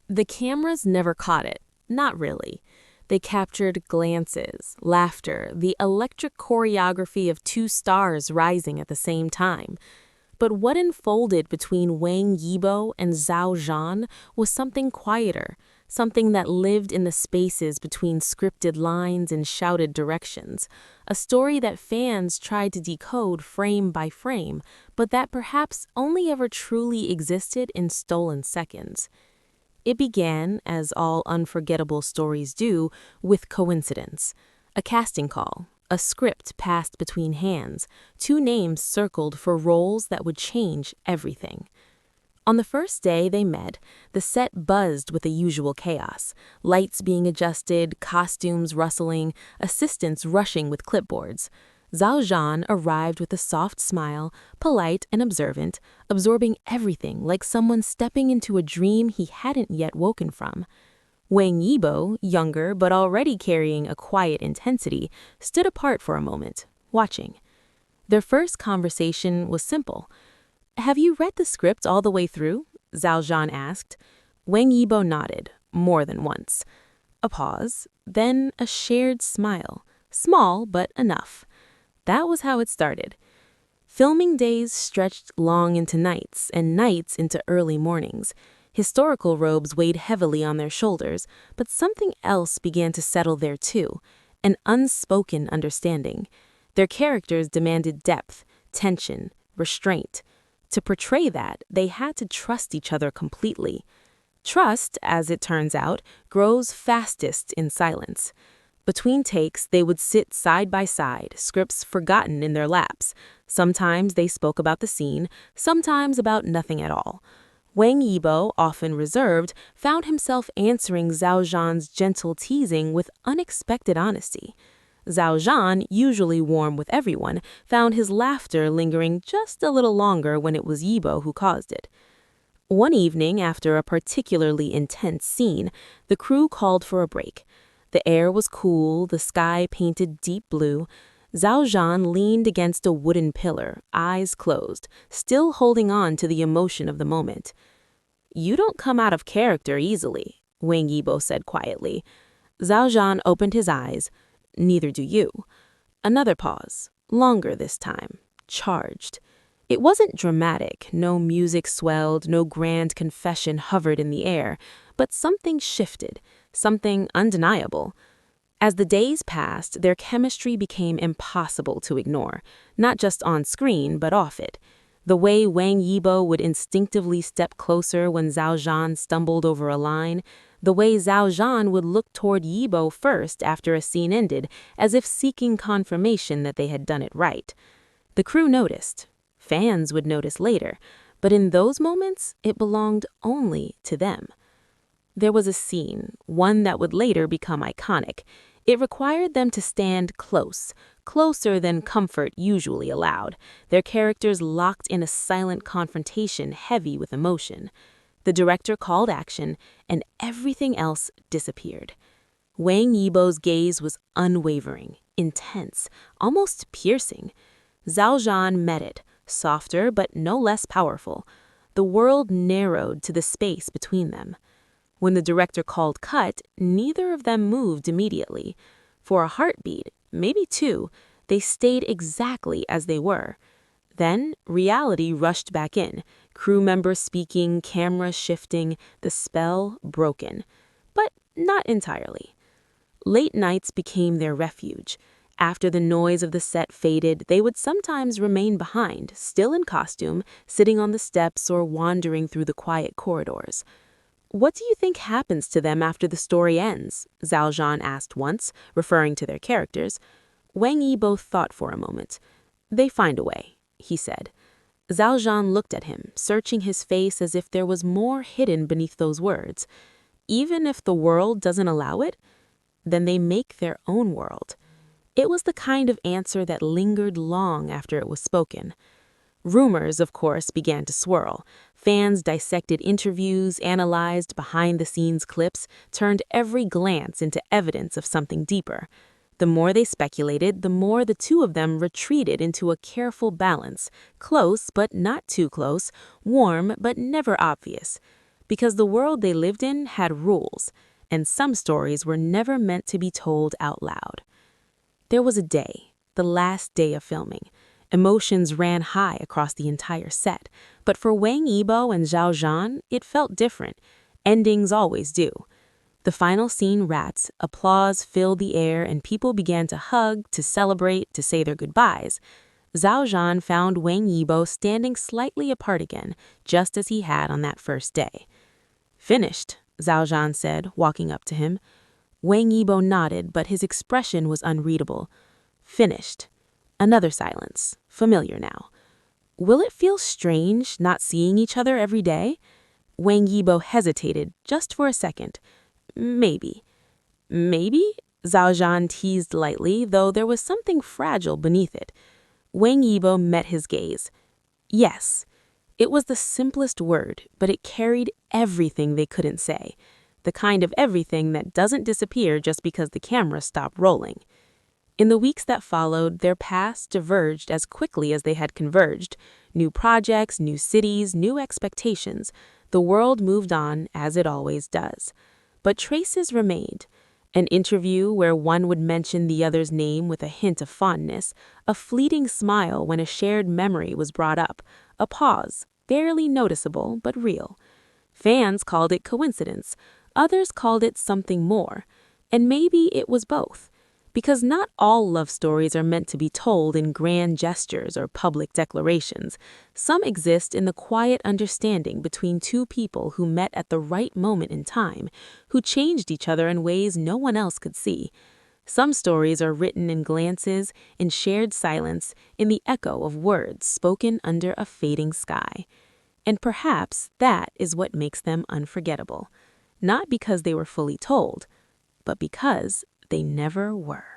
The cameras never caught it. Not really. They captured glances, laughter, the electric choreography of two stars rising at the same time. But what unfolded between Wang Yibo and Xiao Zhan was something quieter, something that lived in the spaces between scripted lines and shouted directions, a story that fans tried to decode frame by frame, but that perhaps only ever truly existed in stolen seconds. It began, as all unforgettable stories do, with coincidence. A casting call, a script passed between hands, two names circled for roles that would change everything. On the first day they met, the set buzzed with the usual chaos, lights being adjusted, costumes rustling, assistants rushing with clipboards. Xiao Zhan arrived with a soft smile, polite and observant, absorbing everything like someone stepping into a dream he hadn't yet woken from. Wang Yibo, younger but already carrying a quiet intensity, stood apart for a moment, watching. Their first conversation was simple. "Have you read the script all the way through?" Xiao Zhan asked. Wang Yibo nodded, more than once. A pause, then a shared smile, small but enough. That was how it started. Filming days stretched long into nights, and nights into early mornings. Historical robes weighed heavily on their shoulders, but something else began to settle there too, an unspoken understanding. Their characters demanded depth, tension, restraint. To portray that, they had to trust each other completely. Trust, as it turns out, grows fastest in silence. Between takes, they would sit side by side, scripts forgotten in their laps. Sometimes they spoke about the scene, sometimes about nothing at all. Wang Yibo, often reserved, found himself answering Xiao Zhan's gentle teasing with unexpected honesty. Xiao Zhan, usually warm with everyone, found his laughter lingering just a little longer when it was Yibo who caused it. One evening, after a particularly intense scene, the crew called for a break. The air was cool, the sky painted deep blue. Xiao Zhan leaned against a wooden pillar, eyes closed, still holding on to the emotion of the moment. "You don't come out of character easily," Wang Yibo said quietly. Xiao Zhan opened his eyes. "Neither do you." Another pause, longer this time, charged. It wasn't dramatic, no music swelled, no grand confession hovered in the air, but something shifted, something undeniable. As the days passed, their chemistry became impossible to ignore, not just on screen, but off it. The way Wang Yibo would instinctively step closer when Xiao Zhan stumbled over a line, the way Xiao Zhan would look toward Yibo first after a scene ended, as if seeking confirmation that they had done it right. The crew noticed. Fans would notice later, but in those moments, it belonged only to them. There was a scene, one that would later become iconic. It required them to stand close, closer than comfort usually allowed, their characters locked in a silent confrontation heavy with emotion. The director called action, and everything else disappeared. Wang Yibo's gaze was unwavering, intense, almost piercing. Xiao Zhan met it, softer but no less powerful. The world narrowed to the space between them. When the director called cut, neither of them moved immediately. For a heartbeat, maybe two, they stayed exactly as they were. Then, reality rushed back in, crew members speaking, cameras shifting, the spell broken. But not entirely. Late nights became their refuge. After the noise of the set faded, they would sometimes remain behind, still in costume, sitting on the steps or wandering through the quiet corridors. "What do you think happens to them after the story ends?" Xiao Zhan asked once, referring to their characters. Wang Yibo thought for a moment. "They find a way," he said. Xiao Zhan looked at him, searching his face as if there was more hidden beneath those words. "Even if the world doesn't allow it, then they make their own world." It was the kind of answer that lingered long after it was spoken. Rumors, of course, began to swirl. Fans dissected interviews, analyzed behind-the-scenes clips, turned every glance into evidence of something deeper. The more they speculated, the more the two of them retreated into a careful balance, close but not too close, warm but never obvious. because the world they lived in had rules, and some stories were never meant to be told out loud. There was a day, the last day of filming. Emotions ran high across the entire set, but for Wang Yibo and Xiao Zhan, it felt different. Endings always do. The final scene wrapped, applause filled the air, and people began to hug, to celebrate, to say their goodbyes. Xiao Zhan found Wang Yibo standing slightly apart again, just as he had on that first day. "Finished," Xiao Zhan said, walking up to him. Wang Yibo nodded, but his expression was unreadable. "Finished." Another silence, familiar now. "Will it feel strange not seeing each other every day?" Wang Yibo hesitated just for a second. "Maybe." "Maybe?" Xiao Zhan teased lightly, though there was something fragile beneath it. Wang Yibo met his gaze. "Yes." It was the simplest word, but it carried everything they couldn't say. The kind of everything that doesn't disappear just because the camera stopped rolling. In the weeks that followed, their paths diverged as quickly as they had converged. New projects, new cities, new expectations. The world moved on, as it always does. But traces remained. An interview where one would mention the other's name with a hint of fondness, a fleeting smile when a shared memory was brought up, a pause, barely noticeable but real. Fans called it coincidence, others called it something more, and maybe it was both. Because not all love stories are meant to be told in grand gestures or public declarations. Some exist in the quiet understanding between two people who met at the right moment in time, who changed each other in ways no one else could see. Some stories are written in glances, in shared silence, in the echo of words spoken under a fading sky. And perhaps that is what makes them unforgettable. Not because they were fully told, but because they never were.